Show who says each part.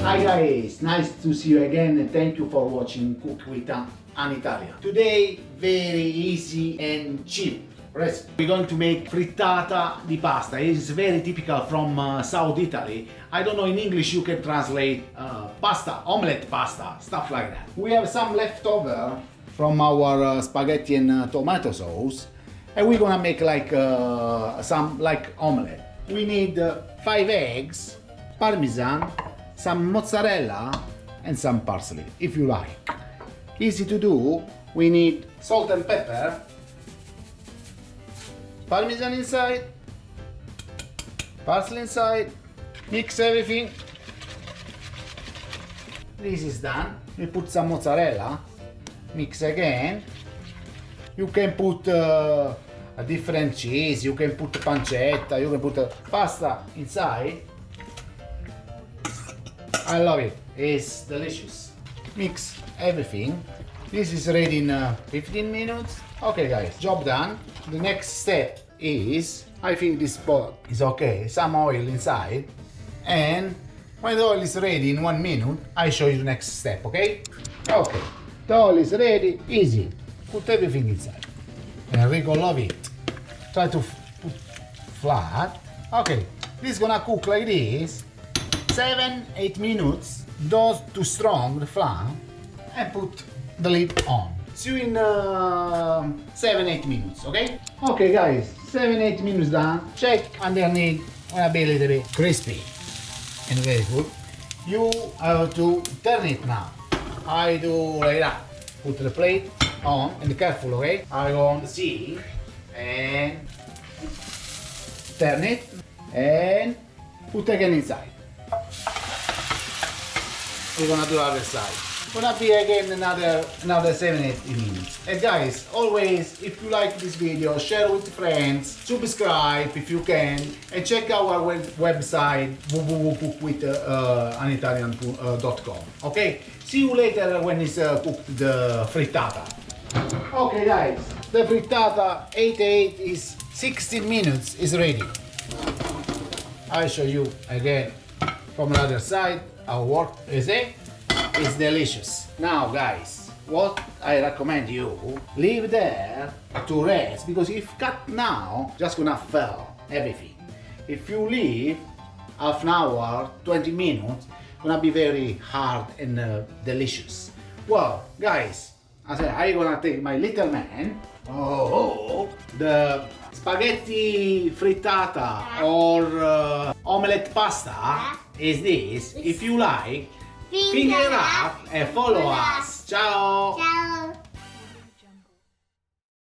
Speaker 1: Hi guys, nice to see you again and thank you for watching Cook with an Italian. Today, very easy and cheap recipe. We're going to make frittata di pasta. It's very typical from South Italy. I don't know, in English you can translate pasta, omelette pasta, stuff like that. We have some leftover from our spaghetti and tomato sauce and we're gonna make like some like omelette. We need 5 eggs, Parmesan, some mozzarella and some parsley, if you like. Easy to do. We need salt and pepper, Parmesan inside, parsley inside, mix everything. This is done. We put some mozzarella, mix again. You can put a different cheese, you can put pancetta, you can put pasta inside. I love it, it's delicious. Mix everything. This is ready in 15 minutes. Okay guys, job done. The next step is, I think this pot is okay, some oil inside. And when the oil is ready in 1 minute, I show you the next step, okay? Okay, the oil is ready, easy. Put everything inside. Enrico love it. Try to put flat. Okay, this is gonna cook like this. 7-8 minutes, don't too strong the flame, and put the lid on. See you in 7-8 minutes, okay? Okay guys, 7-8 minutes done. Check underneath, wanna be a little bit crispy and very good. You have to turn it now. I do like that. Put the plate on and careful, okay? I go on the sink and turn it and put again inside. We're gonna do other side. Gonna be again another 7-8 minutes. And guys, always, if you like this video, share with friends, subscribe if you can, and check our website www.cookwithanitalian.com. Okay, see you later when it's cooked the frittata. Okay guys, the frittata 8 is 16 minutes is ready. I'll show you again from the other side. Our work is it? It's delicious. Now guys, what I recommend you, leave there to rest, because if cut now, just gonna fall everything. If you leave half an hour, 20 minutes, gonna be very hard and delicious. Well guys, I said I'm gonna take my little man. The spaghetti frittata or omelette pasta is this. If you like, finger up and follow us. Ciao!